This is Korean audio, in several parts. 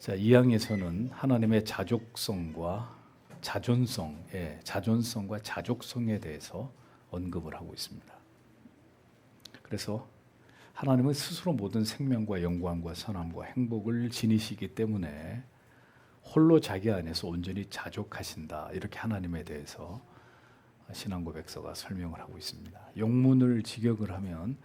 자, 이 항에서는 하나님의 자족성과 자존성과 자족성에 대해서 언급을 하고 있습니다. 그래서 하나님은 스스로 모든 생명과 영광과 선함과 행복을 지니시기 때문에 홀로 자기 안에서 온전히 자족하신다. 이렇게 하나님에 대해서 신앙고백서가 설명을 하고 있습니다. 영문을 직역을 하면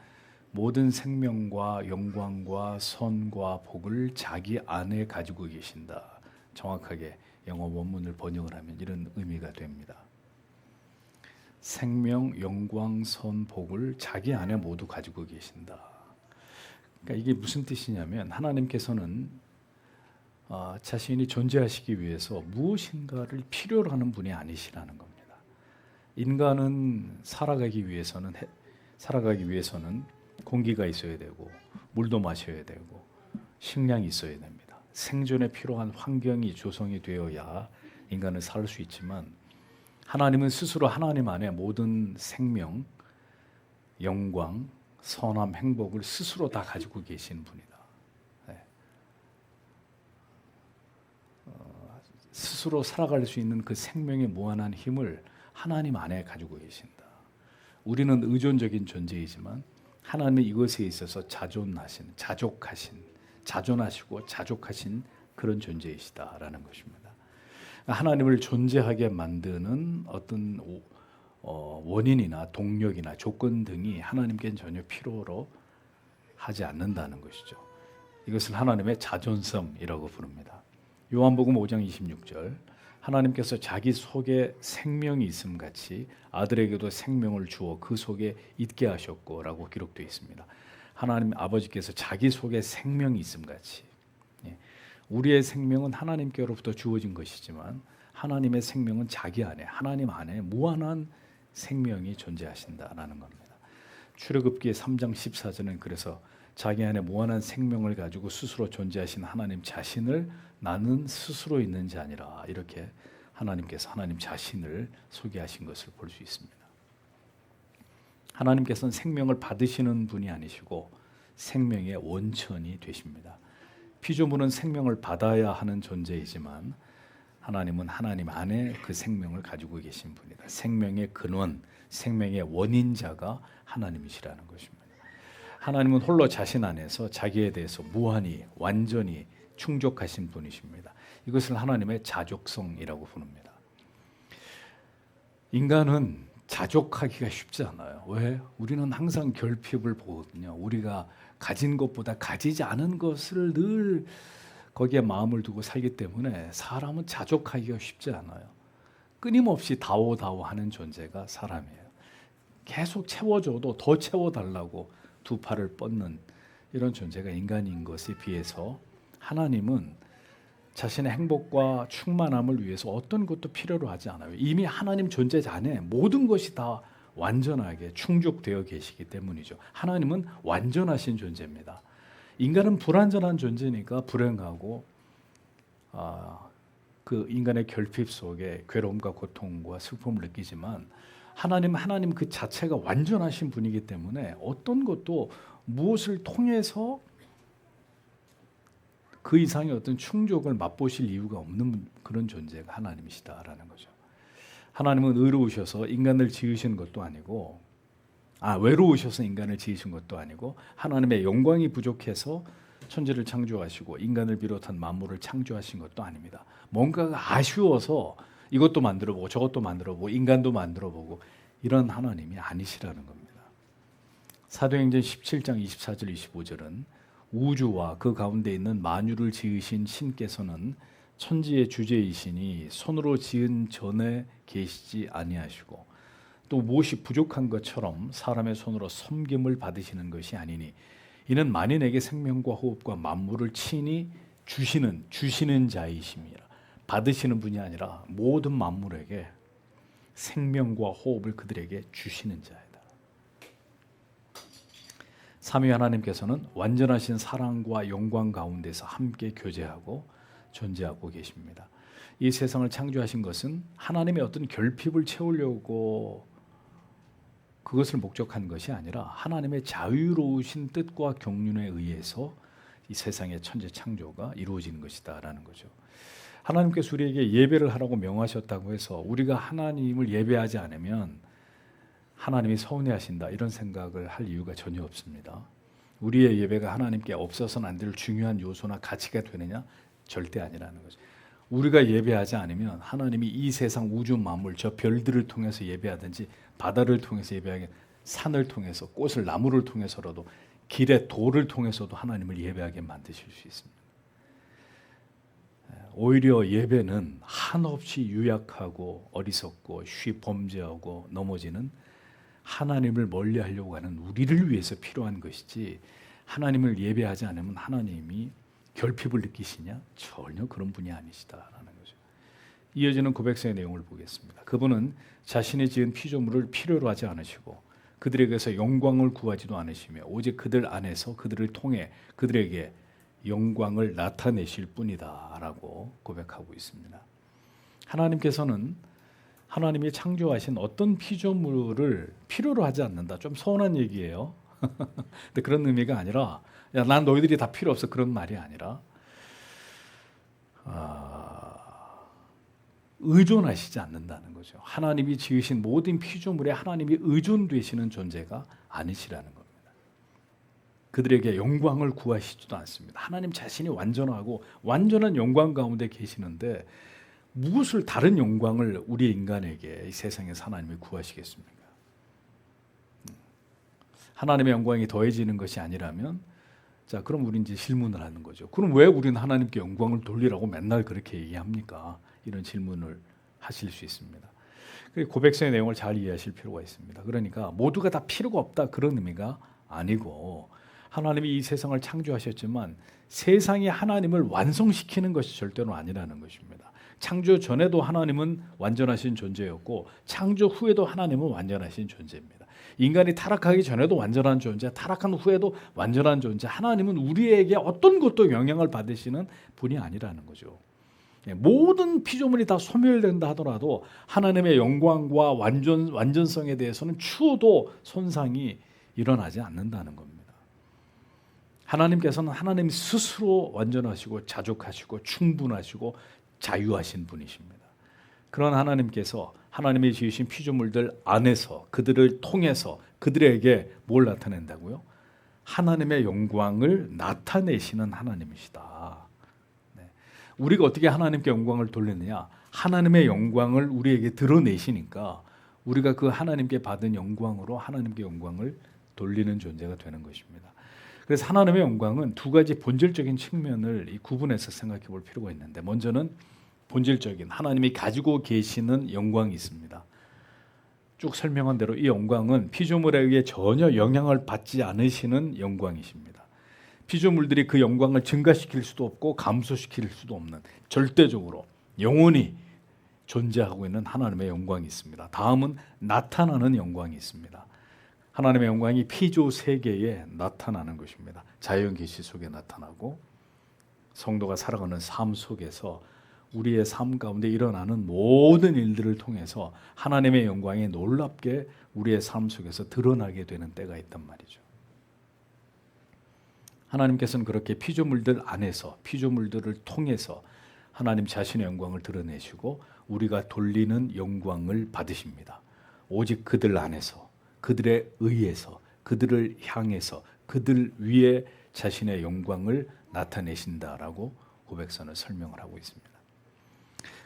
모든 생명과 영광과 선과 복을 자기 안에 가지고 계신다. 정확하게 영어 원문을 번역을 하면 이런 의미가 됩니다. 생명, 영광, 선, 복을 자기 안에 모두 가지고 계신다. 그러니까 이게 무슨 뜻이냐면 하나님께서는 자신이 존재하시기 위해서 무엇인가를 필요로 하는 분이 아니시라는 겁니다. 인간은 살아가기 위해서는 공기가 있어야 되고 물도 마셔야 되고 식량이 있어야 됩니다. 생존에 필요한 환경이 조성이 되어야 인간은 살 수 있지만 하나님은 스스로 하나님 안에 모든 생명, 영광, 선함, 행복을 스스로 다 가지고 계신 분이다. 스스로 살아갈 수 있는 그 생명의 무한한 힘을 하나님 안에 가지고 계신다. 우리는 의존적인 존재이지만 하나님은 이것에 있어서 자존하시고 자족하신 그런 존재이시다라는 것입니다. 하나님을 존재하게 만드는 어떤 원인이나 동력이나 조건 등이 하나님께는 전혀 필요로 하지 않는다는 것이죠. 이것을 하나님의 자존성이라고 부릅니다. 요한복음 5장 26절 하나님께서 자기 속에 생명이 있음 같이 아들에게도 생명을 주어 그 속에 있게 하셨고라고 기록되어 있습니다. 하나님 아버지께서 자기 속에 생명이 있음 같이, 우리의 생명은 하나님께로부터 주어진 것이지만 하나님의 생명은 자기 안에, 하나님 안에 무한한 생명이 존재하신다라는 겁니다. 출애굽기 3장 14절은 그래서 자기 안에 무한한 생명을 가지고 스스로 존재하신 하나님 자신을 나는 스스로 있는 자 아니라 이렇게 하나님께서 하나님 자신을 소개하신 것을 볼 수 있습니다. 하나님께서는 생명을 받으시는 분이 아니시고 생명의 원천이 되십니다. 피조물은 생명을 받아야 하는 존재이지만 하나님은 하나님 안에 그 생명을 가지고 계신 분이다. 생명의 근원, 생명의 원인자가 하나님이시라는 것입니다. 하나님은 홀로 자신 안에서 자기에 대해서 무한히 완전히 충족하신 분이십니다. 이것을 하나님의 자족성이라고 부릅니다. 인간은 자족하기가 쉽지 않아요. 왜? 우리는 항상 결핍을 보거든요. 우리가 가진 것보다 가지지 않은 것을 늘 거기에 마음을 두고 살기 때문에 사람은 자족하기가 쉽지 않아요. 끊임없이 다오하는 존재가 사람이에요. 계속 채워줘도 더 채워달라고 두 팔을 뻗는 이런 존재가 인간인 것에 비해서 하나님은 자신의 행복과 충만함을 위해서 어떤 것도 필요로 하지 않아요. 이미 하나님 존재 안에 모든 것이 다 완전하게 충족되어 계시기 때문이죠. 하나님은 완전하신 존재입니다. 인간은 불완전한 존재니까 불행하고 그 인간의 결핍 속에 괴로움과 고통과 슬픔을 느끼지만 하나님 그 자체가 완전하신 분이기 때문에 어떤 것도 무엇을 통해서 그 이상의 어떤 충족을 맛보실 이유가 없는 그런 존재가 하나님이시다라는 거죠. 하나님은 의로우셔서 인간을 지으신 것도 아니고 외로우셔서 인간을 지으신 것도 아니고 하나님의 영광이 부족해서 천지를 창조하시고 인간을 비롯한 만물을 창조하신 것도 아닙니다. 뭔가가 아쉬워서 이것도 만들어보고 저것도 만들어보고 인간도 만들어보고 이런 하나님이 아니시라는 겁니다. 사도행전 17장 24절 25절은 우주와 그 가운데 있는 만유를 지으신 신께서는 천지의 주제이시니 손으로 지은 전에 계시지 아니하시고 또 무엇이 부족한 것처럼 사람의 손으로 섬김을 받으시는 것이 아니니 이는 만인에게 생명과 호흡과 만물을 친히 주시는 자이심이라. 받으시는 분이 아니라 모든 만물에게 생명과 호흡을 그들에게 주시는 자이다. 삼위 하나님께서는 완전하신 사랑과 영광 가운데서 함께 교제하고 존재하고 계십니다. 이 세상을 창조하신 것은 하나님의 어떤 결핍을 채우려고 그것을 목적한 것이 아니라 하나님의 자유로우신 뜻과 경륜에 의해서 이 세상의 천재 창조가 이루어지는 것이다라는 거죠. 하나님께서 우리에게 예배를 하라고 명하셨다고 해서 우리가 하나님을 예배하지 않으면 하나님이 서운해하신다 이런 생각을 할 이유가 전혀 없습니다. 우리의 예배가 하나님께 없어서는 안 될 중요한 요소나 가치가 되느냐? 절대 아니라는 거죠. 우리가 예배하지 않으면 하나님이 이 세상 우주 만물 저 별들을 통해서 예배하든지 바다를 통해서 예배하게 산을 통해서 꽃을 나무를 통해서라도 길의 돌을 통해서도 하나님을 예배하게 만드실 수 있습니다. 오히려 예배는 한없이 유약하고 어리석고 쉬 범죄하고 넘어지는 하나님을 멀리하려고 하는 우리를 위해서 필요한 것이지 하나님을 예배하지 않으면 하나님이 결핍을 느끼시냐? 전혀 그런 분이 아니시다라는 거죠. 이어지는 고백서의 내용을 보겠습니다. 그분은 자신이 지은 피조물을 필요로 하지 않으시고 그들에게서 영광을 구하지도 않으시며 오직 그들 안에서 그들을 통해 그들에게 영광을 나타내실 뿐이다 라고 고백하고 있습니다. 하나님께서는 하나님이 창조하신 어떤 피조물을 필요로 하지 않는다. 좀 서운한 얘기예요. 근데 그런 의미가 아니라 야, 난 너희들이 다 필요 없어 그런 말이 아니라 의존하시지 않는다는 거죠. 하나님이 지으신 모든 피조물에 하나님이 의존되시는 존재가 아니시라는 겁니다. 그들에게 영광을 구하시지도 않습니다. 하나님 자신이 완전하고 완전한 영광 가운데 계시는데 무엇을 다른 영광을 우리 인간에게 이 세상에서 하나님이 구하시겠습니까? 하나님의 영광이 더해지는 것이 아니라면 자 그럼 우리 이제 질문을 하는 거죠. 그럼 왜 우리는 하나님께 영광을 돌리라고 맨날 그렇게 얘기합니까? 이런 질문을 하실 수 있습니다. 고백서의 내용을 잘 이해하실 필요가 있습니다. 그러니까 모두가 다 필요가 없다 그런 의미가 아니고 하나님이 이 세상을 창조하셨지만 세상이 하나님을 완성시키는 것이 절대로 아니라는 것입니다. 창조 전에도 하나님은 완전하신 존재였고 창조 후에도 하나님은 완전하신 존재입니다. 인간이 타락하기 전에도 완전한 존재, 타락한 후에도 완전한 존재. 하나님은 우리에게 어떤 것도 영향을 받으시는 분이 아니라는 거죠. 모든 피조물이 다 소멸된다 하더라도 하나님의 영광과 완전성에 대해서는 추호도 손상이 일어나지 않는다는 겁니다. 하나님께서는 하나님 스스로 완전하시고 자족하시고 충분하시고 자유하신 분이십니다. 그런 하나님께서 하나님이 지으신 피조물들 안에서 그들을 통해서 그들에게 뭘 나타낸다고요? 하나님의 영광을 나타내시는 하나님이시다. 네. 우리가 어떻게 하나님께 영광을 돌리느냐? 하나님의 영광을 우리에게 드러내시니까 우리가 그 하나님께 받은 영광으로 하나님께 영광을 돌리는 존재가 되는 것입니다. 그래서 하나님의 영광은 두 가지 본질적인 측면을 구분해서 생각해 볼 필요가 있는데 먼저는 본질적인 하나님이 가지고 계시는 영광이 있습니다. 쭉 설명한 대로 이 영광은 피조물에 의해 전혀 영향을 받지 않으시는 영광이십니다. 피조물들이 그 영광을 증가시킬 수도 없고 감소시킬 수도 없는 절대적으로 영원히 존재하고 있는 하나님의 영광이 있습니다. 다음은 나타나는 영광이 있습니다. 하나님의 영광이 피조 세계에 나타나는 것입니다. 자연 계시 속에 나타나고 성도가 살아가는 삶 속에서 우리의 삶 가운데 일어나는 모든 일들을 통해서 하나님의 영광이 놀랍게 우리의 삶 속에서 드러나게 되는 때가 있단 말이죠. 하나님께서는 그렇게 피조물들 안에서 피조물들을 통해서 하나님 자신의 영광을 드러내시고 우리가 돌리는 영광을 받으십니다. 오직 그들 안에서 그들에 의해서 그들을 향해서 그들 위에 자신의 영광을 나타내신다라고 고백서는 설명을 하고 있습니다.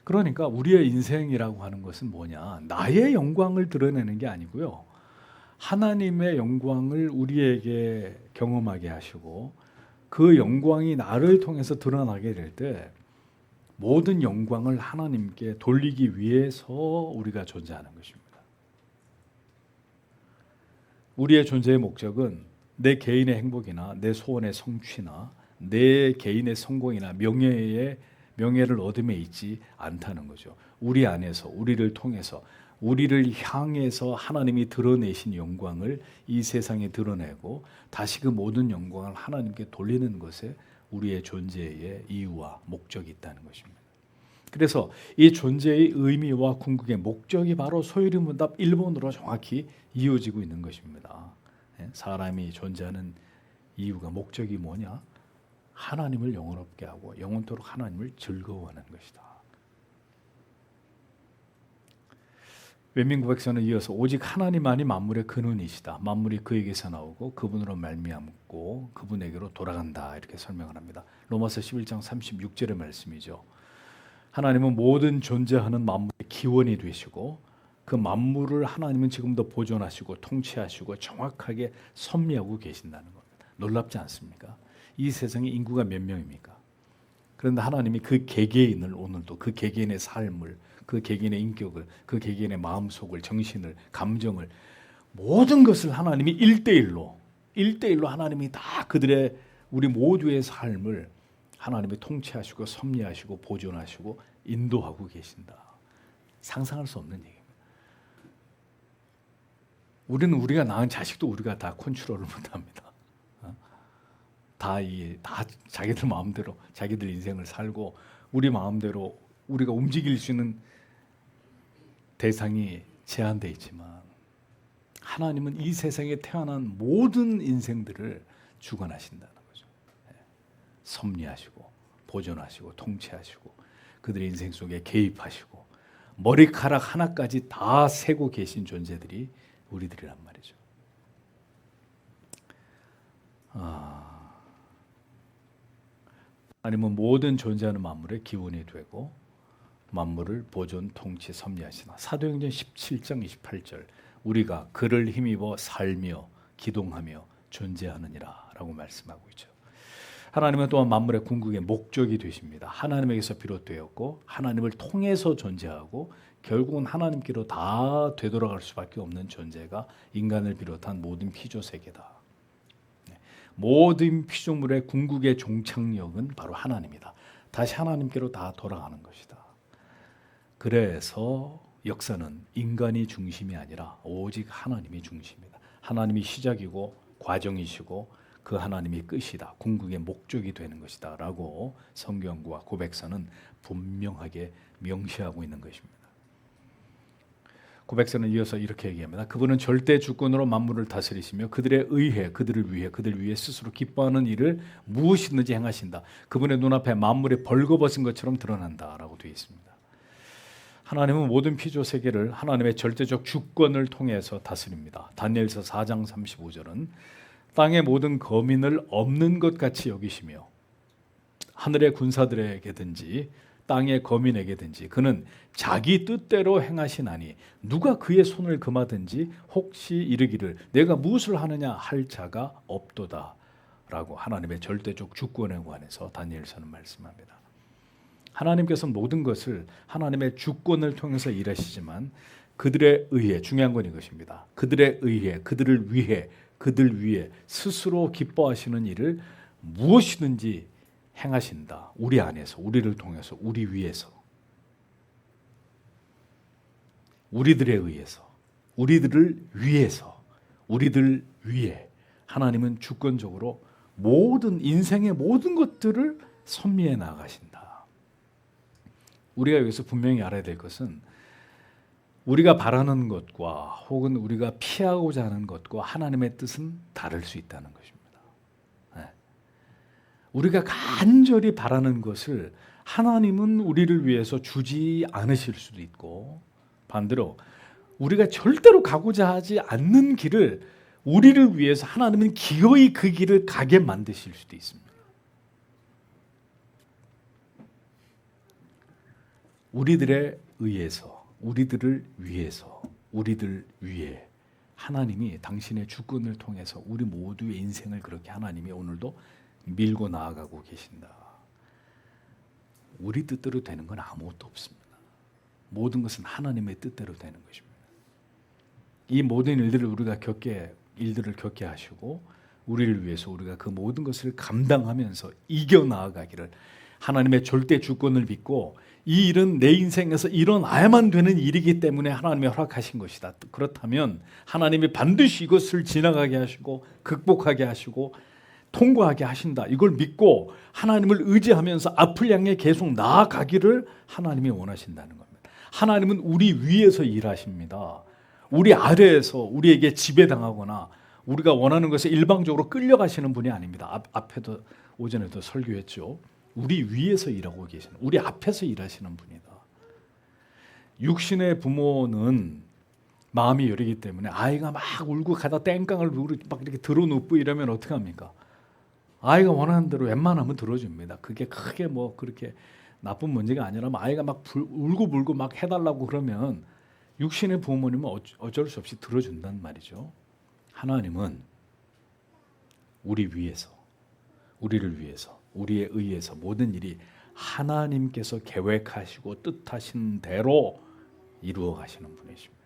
그러니까 우리의 인생이라고 하는 것은 뭐냐? 나의 영광을 드러내는 게 아니고요. 하나님의 영광을 우리에게 경험하게 하시고 그 영광이 나를 통해서 드러나게 될 때 모든 영광을 하나님께 돌리기 위해서 우리가 존재하는 것입니다. 우리의 존재의 목적은 내 개인의 행복이나 내 소원의 성취나 내 개인의 성공이나 명예를 얻음에 있지 않다는 거죠. 우리 안에서 우리를 통해서 우리를 향해서 하나님이 드러내신 영광을 이 세상에 드러내고 다시 그 모든 영광을 하나님께 돌리는 것에 우리의 존재의 이유와 목적이 있다는 것입니다. 그래서 이 존재의 의미와 궁극의 목적이 바로 소요리문답 1번으로 정확히 이어지고 있는 것입니다. 사람이 존재하는 이유가 목적이 뭐냐? 하나님을 영원롭게 하고 영원토록 하나님을 즐거워하는 것이다. 웬민구백서는 이어서 오직 하나님만이 만물의 근원이시다. 만물이 그에게서 나오고 그분으로 말미암고 그분에게로 돌아간다. 이렇게 설명을 합니다. 로마서 11장 36절의 말씀이죠. 하나님은 모든 존재하는 만물의 기원이 되시고 그 만물을 하나님은 지금도 보존하시고 통치하시고 정확하게 섭리하고 계신다는 겁니다. 놀랍지 않습니까? 이 세상에 인구가 몇 명입니까? 그런데 하나님이 그 개개인을 오늘도 그 개개인의 삶을, 그 개개인의 인격을, 그 개개인의 마음속을, 정신을, 감정을 모든 것을 하나님이 1대1로 하나님이 다 그들의 우리 모두의 삶을 하나님이 통치하시고 섭리하시고 보존하시고 인도하고 계신다. 상상할 수 없는 얘기입니다. 우리가 낳은 자식도 우리가 다 컨트롤을 못합니다. 다 자기들 마음대로 자기들 인생을 살고 우리 마음대로 우리가 움직일 수 있는 대상이 제한되어 있지만 하나님은 이 세상에 태어난 모든 인생들을 주관하신다는 거죠. 섭리하시고 보존하시고 통치하시고 그들의 인생 속에 개입하시고 머리카락 하나까지 다 세고 계신 존재들이 우리들이란 말이죠. 하나님은 모든 존재하는 만물의 기원이 되고 만물을 보존, 통치, 섭리하시나. 사도행전 17장 28절 우리가 그를 힘입어 살며 기동하며 존재하느니라 라고 말씀하고 있죠. 하나님은 또한 만물의 궁극의 목적이 되십니다. 하나님에게서 비롯되었고 하나님을 통해서 존재하고 결국은 하나님께로 다 되돌아갈 수밖에 없는 존재가 인간을 비롯한 모든 피조세계다. 모든 피조물의 궁극의 종착역은 바로 하나님이다. 다시 하나님께로 다 돌아가는 것이다. 그래서 역사는 인간이 중심이 아니라 오직 하나님이 중심이다. 하나님이 시작이고 과정이시고 그 하나님이 끝이다. 궁극의 목적이 되는 것이다 라고 성경과 고백서는 분명하게 명시하고 있는 것입니다. 고백서는 이어서 이렇게 얘기합니다. 그분은 절대 주권으로 만물을 다스리시며 그들에 의해 그들을 위해 스스로 기뻐하는 일을 무엇이든지 행하신다. 그분의 눈앞에 만물이 벌거벗은 것처럼 드러난다라고 되어 있습니다. 하나님은 모든 피조 세계를 하나님의 절대적 주권을 통해서 다스립니다. 다니엘서 4장 35절은 땅의 모든 거민을 없는 것 같이 여기시며 하늘의 군사들에게든지 땅의 거민에게든지 그는 자기 뜻대로 행하시나니 누가 그의 손을 금하든지 혹시 이르기를 내가 무엇을 하느냐 할 자가 없도다 라고 하나님의 절대적 주권에 관해서 다니엘서는 말씀합니다. 하나님께서 모든 것을 하나님의 주권을 통해서 일하시지만 그들에 의해 중요한 건 이것입니다. 그들에 의해 그들 위해 스스로 기뻐하시는 일을 무엇이든지 행하신다. 우리 안에서, 우리를 통해서, 우리 위해서, 우리들에 의해서, 우리들을 위해서, 우리들 위해 하나님은 주권적으로 모든 인생의 모든 것들을 섭리해 나가신다. 우리가 여기서 분명히 알아야 될 것은 우리가 바라는 것과 혹은 우리가 피하고자 하는 것과 하나님의 뜻은 다를 수 있다는 것입니다. 우리가 간절히 바라는 것을 하나님은 우리를 위해서 주지 않으실 수도 있고 반대로 우리가 절대로 가고자 하지 않는 길을 우리를 위해서 하나님은 기어이 그 길을 가게 만드실 수도 있습니다. 우리들에 의해서, 우리들을 위해서, 우리들 위해 하나님이 당신의 주권을 통해서 우리 모두의 인생을 그렇게 하나님이 오늘도 밀고 나아가고 계신다. 우리 뜻대로 되는 건 아무것도 없습니다. 모든 것은 하나님의 뜻대로 되는 것입니다. 이 모든 일들을 우리가 겪게 하시고 우리를 위해서 우리가 그 모든 것을 감당하면서 이겨 나아가기를 하나님의 절대 주권을 믿고 이 일은 내 인생에서 일어나야만 되는 일이기 때문에 하나님이 허락하신 것이다. 그렇다면 하나님이 반드시 이것을 지나가게 하시고 극복하게 하시고 통과하게 하신다. 이걸 믿고 하나님을 의지하면서 앞을 향해 계속 나아가기를 하나님이 원하신다는 겁니다. 하나님은 우리 위에서 일하십니다. 우리 아래에서 우리에게 지배당하거나 우리가 원하는 것에 일방적으로 끌려가시는 분이 아닙니다. 앞에도 오전에도 설교했죠. 우리 위에서 일하고 계시는, 우리 앞에서 일하시는 분이다. 육신의 부모는 마음이 여리기 때문에 아이가 막 울고 가다 땡깡을 막 이렇게 들어눕고 이러면 어떻게 합니까? 아이가 원하는 대로 웬만하면 들어줍니다. 그게 크게 뭐 그렇게 나쁜 문제가 아니라면 아이가 막 울고 불고 막 해달라고 그러면 육신의 부모님은 어쩔 수 없이 들어준단 말이죠. 하나님은 우리 위해서, 우리를 위해서, 우리에 의해서 모든 일이 하나님께서 계획하시고 뜻하신 대로 이루어 가시는 분이십니다.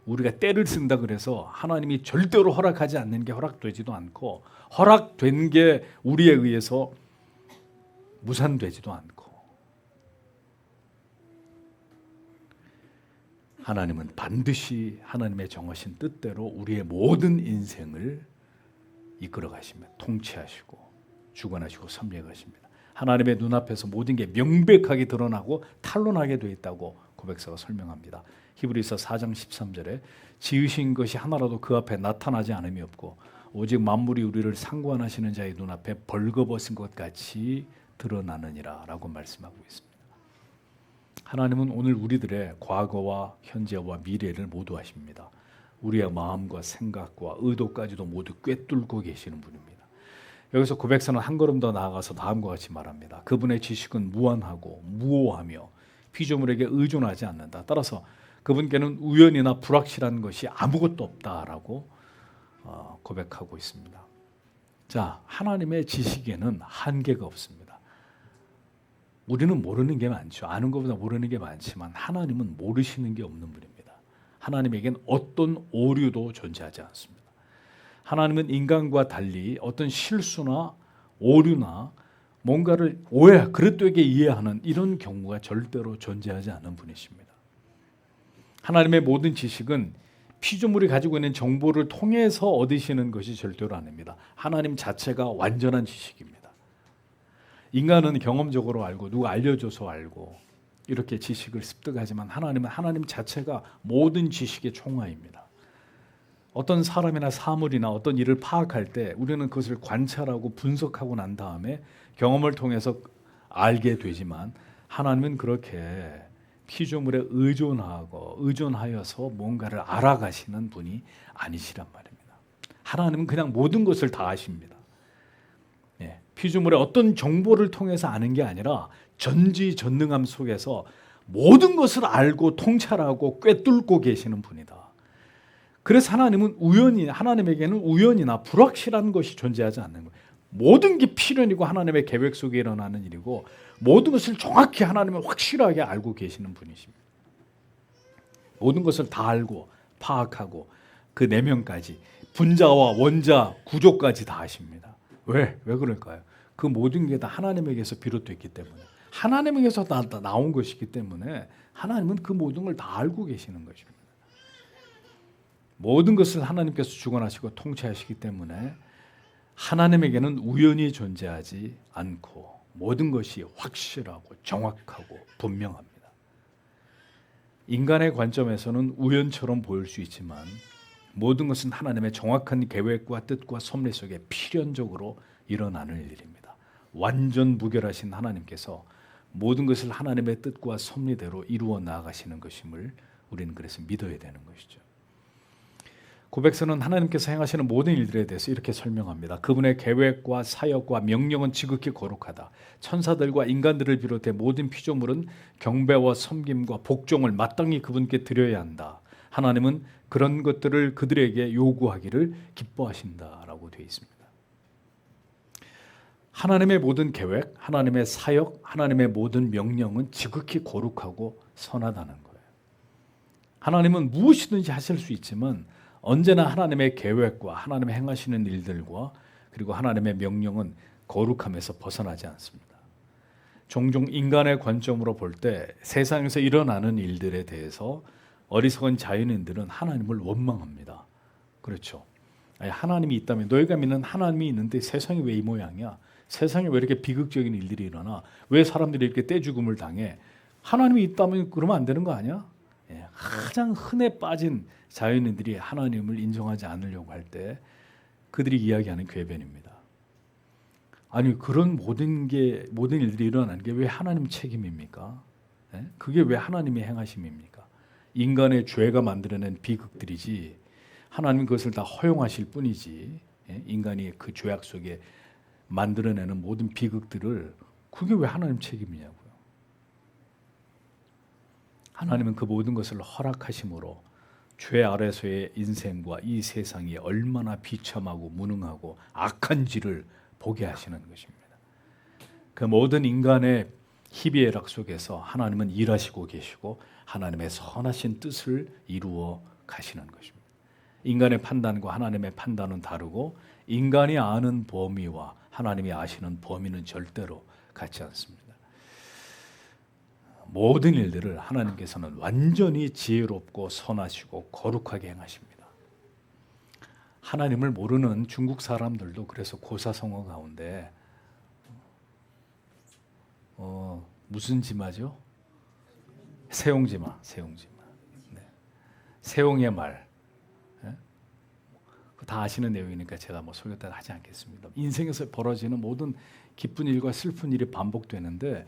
우리가 때를 쓴다 그래서 하나님이 절대로 허락하지 않는 게 허락되지도 않고, 허락된 게 우리에 의해서 무산되지도 않고, 하나님은 반드시 하나님의 정하신 뜻대로 우리의 모든 인생을 이끌어 가시며 통치하시고 주관하시고 섭리하십니다. 하나님의 눈앞에서 모든 게 명백하게 드러나고 탄론하게 되어 있다고 고백서가 설명합니다. 히브리서 4장 13절에 지으신 것이 하나라도 그 앞에 나타나지 않음이 없고 오직 만물이 우리를 상관하시는 자의 눈앞에 벌거벗은 것 같이 드러나느니라 라고 말씀하고 있습니다. 하나님은 오늘 우리들의 과거와 현재와 미래를 모두 아십니다. 우리의 마음과 생각과 의도까지도 모두 꿰뚫고 계시는 분입니다. 여기서 고백서는 한 걸음 더 나아가서 다음과 같이 말합니다. 그분의 지식은 무한하고 무오하며 피조물에게 의존하지 않는다. 따라서 그분께는 우연이나 불확실한 것이 아무것도 없다라고 고백하고 있습니다. 자, 하나님의 지식에는 한계가 없습니다. 우리는 모르는 게 많죠. 아는 것보다 모르는 게 많지만 하나님은 모르시는 게 없는 분입니다. 하나님에겐 어떤 오류도 존재하지 않습니다. 하나님은 인간과 달리 어떤 실수나 오류나 뭔가를 그릇되게 이해하는 이런 경우가 절대로 존재하지 않는 분이십니다. 하나님의 모든 지식은 피조물이 가지고 있는 정보를 통해서 얻으시는 것이 절대로 아닙니다. 하나님 자체가 완전한 지식입니다. 인간은 경험적으로 알고 누가 알려줘서 알고 이렇게 지식을 습득하지만 하나님은 하나님 자체가 모든 지식의 총화입니다. 어떤 사람이나 사물이나 어떤 일을 파악할 때 우리는 그것을 관찰하고 분석하고 난 다음에 경험을 통해서 알게 되지만 하나님은 그렇게 피조물에 의존하여서 뭔가를 알아가시는 분이 아니시란 말입니다. 하나님은 그냥 모든 것을 다 아십니다. 피조물의 어떤 정보를 통해서 아는 게 아니라 전지전능함 속에서 모든 것을 알고 통찰하고 꿰뚫고 계시는 분이다. 그래서 하나님에게는 우연이나 불확실한 것이 존재하지 않는 거예요. 모든 게 필연이고 하나님의 계획 속에 일어나는 일이고 모든 것을 정확히 하나님은 확실하게 알고 계시는 분이십니다. 모든 것을 다 알고 파악하고 그 내면까지 분자와 원자 구조까지 다 아십니다. 왜 그럴까요? 그 모든 게 다 하나님에게서 비롯됐기 때문에, 하나님에게서 다 나온 것이기 때문에 하나님은 그 모든 걸 다 알고 계시는 것입니다. 모든 것을 하나님께서 주관하시고 통치하시기 때문에 하나님에게는 우연이 존재하지 않고 모든 것이 확실하고 정확하고 분명합니다. 인간의 관점에서는 우연처럼 보일 수 있지만 모든 것은 하나님의 정확한 계획과 뜻과 섭리 속에 필연적으로 일어나는 일입니다. 완전 무결하신 하나님께서 모든 것을 하나님의 뜻과 섭리대로 이루어 나가시는 것임을 우리는 그래서 믿어야 되는 것이죠. 고백서는 하나님께서 행하시는 모든 일들에 대해서 이렇게 설명합니다. 그분의 계획과 사역과 명령은 지극히 거룩하다. 천사들과 인간들을 비롯해 모든 피조물은 경배와 섬김과 복종을 마땅히 그분께 드려야 한다. 하나님은 그런 것들을 그들에게 요구하기를 기뻐하신다라고 되어 있습니다. 하나님의 모든 계획, 하나님의 사역, 하나님의 모든 명령은 지극히 거룩하고 선하다는 거예요. 하나님은 무엇이든지 하실 수 있지만 언제나 하나님의 계획과 하나님의 행하시는 일들과 그리고 하나님의 명령은 거룩함에서 벗어나지 않습니다. 종종 인간의 관점으로 볼 때 세상에서 일어나는 일들에 대해서 어리석은 자연인들은 하나님을 원망합니다. 그렇죠. 아니, 하나님이 있다면, 너희가 믿는 하나님이 있는데 세상이 왜 이 모양이야? 세상에 왜 이렇게 비극적인 일들이 일어나? 왜 사람들이 이렇게 떼죽음을 당해? 하나님이 있다면 그러면 안 되는 거 아니야? 가장 흔해 빠진 자연인들이 하나님을 인정하지 않으려고 할 때 그들이 이야기하는 궤변입니다. 아니 그런 모든 일들이 일어나는 게 왜 하나님 책임입니까? 예? 그게 왜 하나님의 행하심입니까? 인간의 죄가 만들어낸 비극들이지 하나님 그것을 다 허용하실 뿐이지 예? 인간이 그 죄악 속에 만들어내는 모든 비극들을 그게 왜 하나님 책임이냐고요. 하나님은 그 모든 것을 허락하심으로 죄 아래서의 인생과 이 세상이 얼마나 비참하고 무능하고 악한지를 보게 하시는 것입니다. 그 모든 인간의 희비애락 속에서 하나님은 일하시고 계시고 하나님의 선하신 뜻을 이루어 가시는 것입니다. 인간의 판단과 하나님의 판단은 다르고 인간이 아는 범위와 하나님이 아시는 범위는 절대로 같지 않습니다. 모든 일들을 하나님께서는 완전히 지혜롭고 선하시고 거룩하게 행하십니다. 하나님을 모르는 중국 사람들도 그래서 고사성어 가운데 무슨 지마죠? 세옹지마. 네. 세옹의 말. 네? 다 아시는 내용이니까 제가 설교를 하지 않겠습니다. 인생에서 벌어지는 모든 기쁜 일과 슬픈 일이 반복되는데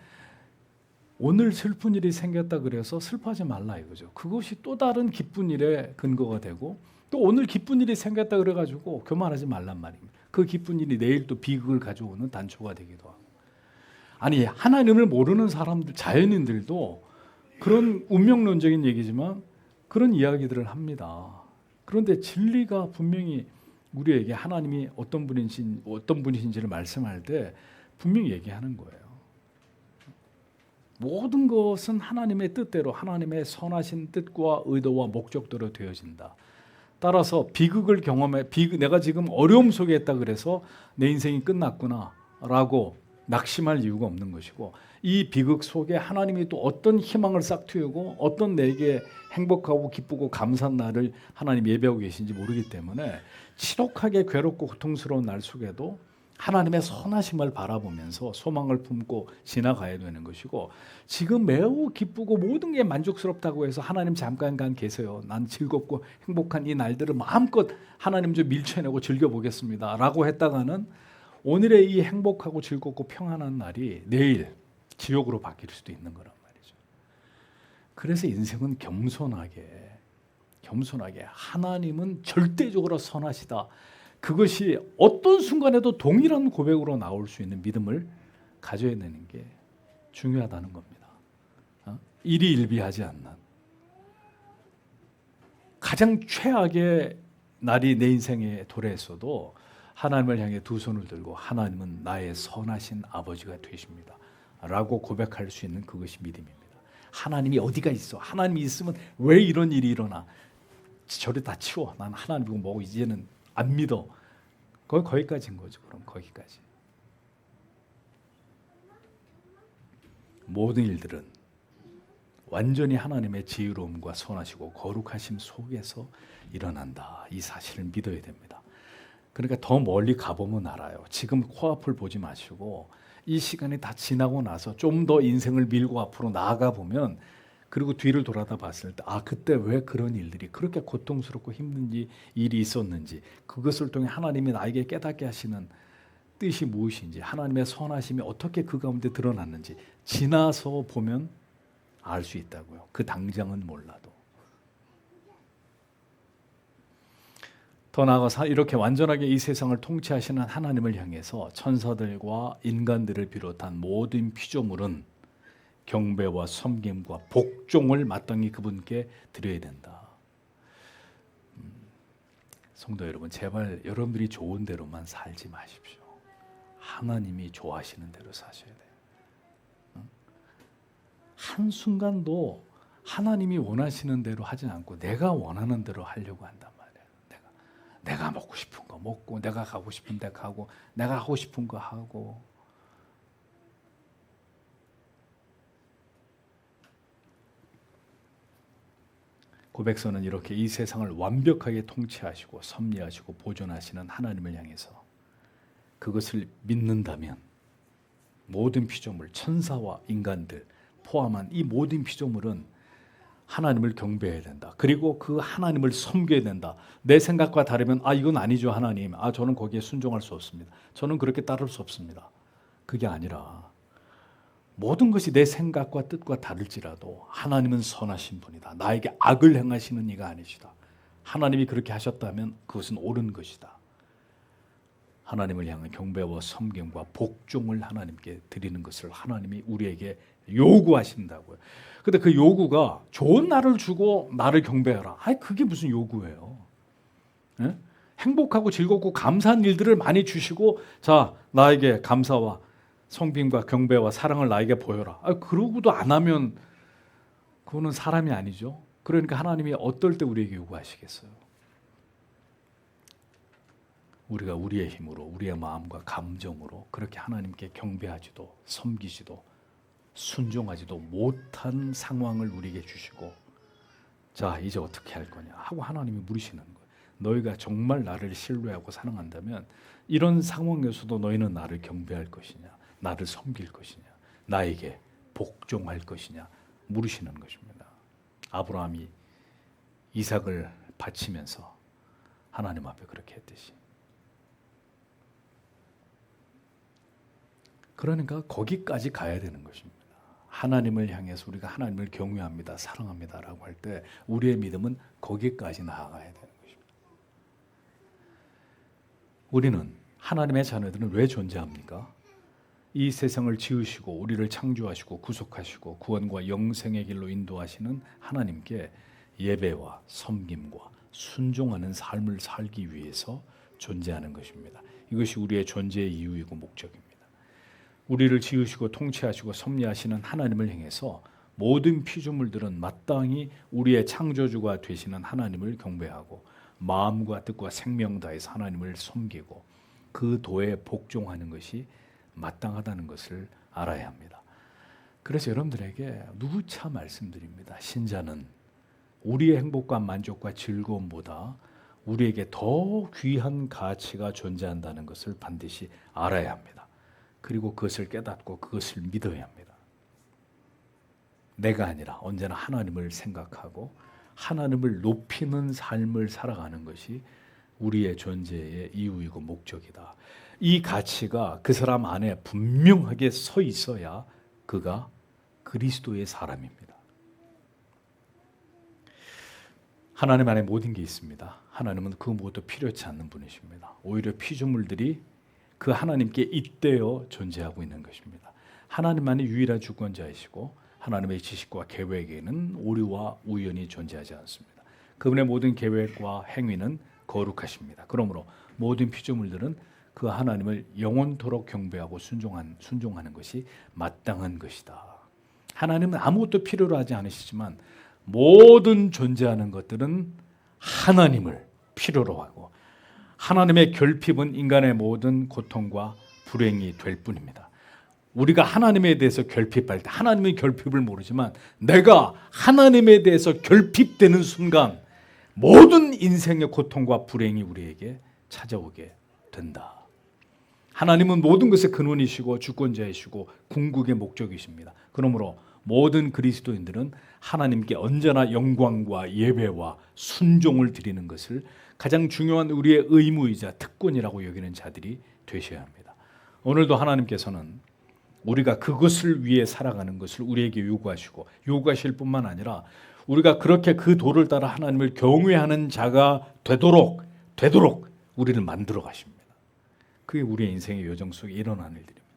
오늘 슬픈 일이 생겼다 그래서 슬퍼하지 말라 이거죠. 그것이 또 다른 기쁜 일의 근거가 되고 또 오늘 기쁜 일이 생겼다 그래가지고 교만하지 말란 말입니다. 그 기쁜 일이 내일 또 비극을 가져오는 단초가 되기도 하고. 아니 하나님을 모르는 사람들, 자연인들도 그런 운명론적인 얘기지만 그런 이야기들을 합니다. 그런데 진리가 분명히 우리에게 하나님이 어떤 분이신지를 말씀할 때 분명히 얘기하는 거예요. 모든 것은 하나님의 뜻대로 하나님의 선하신 뜻과 의도와 목적대로 되어진다. 따라서 비극을 내가 지금 어려움 속에 있다 그래서 내 인생이 끝났구나라고 낙심할 이유가 없는 것이고 이 비극 속에 하나님이 또 어떤 희망을 싹틔우고 어떤 내게 행복하고 기쁘고 감사한 날을 하나님 예배하고 계신지 모르기 때문에 치록하게 괴롭고 고통스러운 날 속에도 하나님의 선하심을 바라보면서 소망을 품고 지나가야 되는 것이고 지금 매우 기쁘고 모든 게 만족스럽다고 해서 하나님 잠깐 계세요. 난 즐겁고 행복한 이 날들을 마음껏 하나님 좀 밀쳐내고 즐겨보겠습니다 라고 했다가는 오늘의 이 행복하고 즐겁고 평안한 날이 내일 지옥으로 바뀔 수도 있는 거란 말이죠. 그래서 인생은 겸손하게 하나님은 절대적으로 선하시다. 그것이 어떤 순간에도 동일한 고백으로 나올 수 있는 믿음을 가져야 되는 게 중요하다는 겁니다. 일희일비하지 않는 가장 최악의 날이 내 인생에 도래했어도 하나님을 향해 두 손을 들고 하나님은 나의 선하신 아버지가 되십니다 라고 고백할 수 있는 그것이 믿음입니다. 하나님이 어디가 있어? 하나님이 있으면 왜 이런 일이 일어나? 저리 다 치워. 난 하나님이고 뭐고 이제는 안 믿어. 거기까지인 거죠. 그럼 거기까지. 모든 일들은 완전히 하나님의 지혜로움과 선하시고 거룩하심 속에서 일어난다. 이 사실을 믿어야 됩니다. 그러니까 더 멀리 가보면 알아요. 지금 코앞을 보지 마시고 이 시간이 다 지나고 나서 좀 더 인생을 밀고 앞으로 나아가 보면 그리고 뒤를 돌아다 봤을 때 그때 왜 그런 일들이 그렇게 고통스럽고 힘든지 일이 있었는지 그것을 통해 하나님이 나에게 깨닫게 하시는 뜻이 무엇인지 하나님의 선하심이 어떻게 그 가운데 드러났는지 지나서 보면 알 수 있다고요. 그 당장은 몰라도. 더 나아가서 이렇게 완전하게 이 세상을 통치하시는 하나님을 향해서 천사들과 인간들을 비롯한 모든 피조물은 경배와 섬김과 복종을 마땅히 그분께 드려야 된다. 성도 여러분, 제발 여러분들이 좋은 대로만 살지 마십시오. 하나님이 좋아하시는 대로 사셔야 돼요. 한순간도 하나님이 원하시는 대로 하지 않고 내가 원하는 대로 하려고 한단 말이에요. 내가 먹고 싶은 거 먹고 내가 가고 싶은 데 가고 내가 하고 싶은 거 하고 고백서는 이렇게 이 세상을 완벽하게 통치하시고 섭리하시고 보존하시는 하나님을 향해서 그것을 믿는다면 모든 피조물, 천사와 인간들 포함한 이 모든 피조물은 하나님을 경배해야 된다. 그리고 그 하나님을 섬겨야 된다. 내 생각과 다르면 이건 아니죠 하나님. 저는 거기에 순종할 수 없습니다. 저는 그렇게 따를 수 없습니다. 그게 아니라 모든 것이 내 생각과 뜻과 다를지라도 하나님은 선하신 분이다. 나에게 악을 행하시는 이가 아니시다. 하나님이 그렇게 하셨다면 그것은 옳은 것이다. 하나님을 향한 경배와 섬김과 복종을 하나님께 드리는 것을 하나님이 우리에게 요구하신다고요. 근데 그 요구가 좋은 날을 주고 나를 경배하라. 아니 그게 무슨 요구예요? 예? 행복하고 즐겁고 감사한 일들을 많이 주시고 자 나에게 감사와 성김과 경배와 사랑을 나에게 보여라. 그러고도 안 하면 그거는 사람이 아니죠. 그러니까 하나님이 어떨 때 우리에게 요구하시겠어요? 우리가 우리의 힘으로 우리의 마음과 감정으로 그렇게 하나님께 경배하지도 섬기지도 순종하지도 못한 상황을 우리에게 주시고 자 이제 어떻게 할 거냐 하고 하나님이 물으시는 거예요. 너희가 정말 나를 신뢰하고 사랑한다면 이런 상황에서도 너희는 나를 경배할 것이냐 나를 섬길 것이냐 나에게 복종할 것이냐 물으시는 것입니다. 아브라함이 이삭을 바치면서 하나님 앞에 그렇게 했듯이 그러니까 거기까지 가야 되는 것입니다. 하나님을 향해서 우리가 하나님을 경외합니다. 사랑합니다라고 할 때 우리의 믿음은 거기까지 나아가야 되는 것입니다. 우리는 하나님의 자녀들은 왜 존재합니까? 이 세상을 지으시고 우리를 창조하시고 구속하시고 구원과 영생의 길로 인도하시는 하나님께 예배와 섬김과 순종하는 삶을 살기 위해서 존재하는 것입니다. 이것이 우리의 존재의 이유이고 목적입니다. 우리를 지으시고 통치하시고 섭리하시는 하나님을 향해서 모든 피조물들은 마땅히 우리의 창조주가 되시는 하나님을 경배하고 마음과 뜻과 생명 다해서 하나님을 섬기고 그 도에 복종하는 것이 마땅하다는 것을 알아야 합니다. 그래서 여러분들에게 누차 말씀드립니다. 신자는 우리의 행복과 만족과 즐거움보다 우리에게 더 귀한 가치가 존재한다는 것을 반드시 알아야 합니다. 그리고 그것을 깨닫고 그것을 믿어야 합니다. 내가 아니라 언제나 하나님을 생각하고 하나님을 높이는 삶을 살아가는 것이 우리의 존재의 이유이고 목적이다. 이 가치가 그 사람 안에 분명하게 서 있어야 그가 그리스도의 사람입니다. 하나님 안에 모든 게 있습니다. 하나님은 그 무엇도 필요치 않는 분이십니다. 오히려 피조물들이 그 하나님께 잇대어 존재하고 있는 것입니다. 하나님만이 유일한 주권자이시고 하나님의 지식과 계획에는 오류와 우연이 존재하지 않습니다. 그분의 모든 계획과 행위는 거룩하십니다. 그러므로 모든 피조물들은 그 하나님을 영원토록 경배하고 순종하는 것이 마땅한 것이다. 하나님은 아무것도 필요로 하지 않으시지만 모든 존재하는 것들은 하나님을 필요로 하고 하나님의 결핍은 인간의 모든 고통과 불행이 될 뿐입니다. 우리가 하나님에 대해서 결핍할 때 하나님의 결핍을 모르지만 내가 하나님에 대해서 결핍되는 순간 모든 인생의 고통과 불행이 우리에게 찾아오게 된다. 하나님은 모든 것의 근원이시고 주권자이시고 궁극의 목적이십니다. 그러므로 모든 그리스도인들은 하나님께 언제나 영광과 예배와 순종을 드리는 것을 가장 중요한 우리의 의무이자 특권이라고 여기는 자들이 되셔야 합니다. 오늘도 하나님께서는 우리가 그것을 위해 살아가는 것을 우리에게 요구하실 뿐만 아니라 우리가 그렇게 그 도를 따라 하나님을 경외하는 자가 되도록 우리를 만들어 가십니다. 그게 우리의 인생의 여정 속에 일어나는 일들입니다.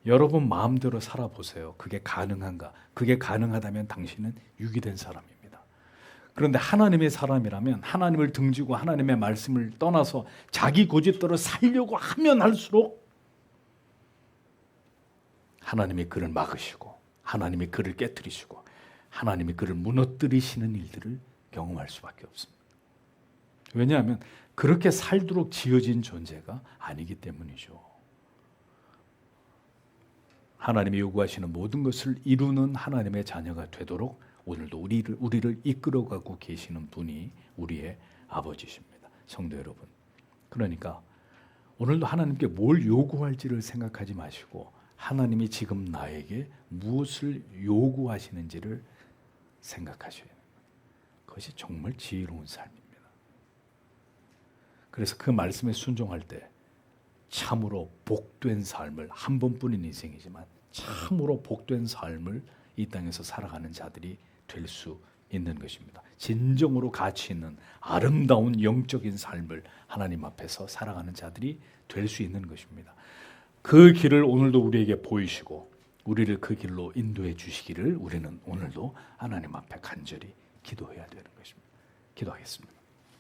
여러분 마음대로 살아보세요. 그게 가능한가? 그게 가능하다면 당신은 유기된 사람입니다. 그런데 하나님의 사람이라면 하나님을 등지고 하나님의 말씀을 떠나서 자기 고집대로 살려고 하면 할수록 하나님이 그를 막으시고 하나님이 그를 깨뜨리시고 하나님이 그를 무너뜨리시는 일들을 경험할 수밖에 없습니다. 왜냐하면 그렇게 살도록 지어진 존재가 아니기 때문이죠. 하나님이 요구하시는 모든 것을 이루는 하나님의 자녀가 되도록 오늘도 우리를 이끌어가고 계시는 분이 우리의 아버지십니다. 성도 여러분, 그러니까 오늘도 하나님께 뭘 요구할지를 생각하지 마시고 하나님이 지금 나에게 무엇을 요구하시는지를 생각하셔야 합니다. 그것이 정말 지혜로운 삶입니다. 그래서 그 말씀에 순종할 때 참으로 복된 삶을, 한 번뿐인 인생이지만 참으로 복된 삶을 이 땅에서 살아가는 자들이 될 수 있는 것입니다. 진정으로 가치 있는 아름다운 영적인 삶을 하나님 앞에서 살아가는 자들이 될 수 있는 것입니다. 그 길을 오늘도 우리에게 보이시고 우리를 그 길로 인도해 주시기를 우리는 오늘도 하나님 앞에 간절히 기도해야 되는 것입니다. 기도하겠습니다.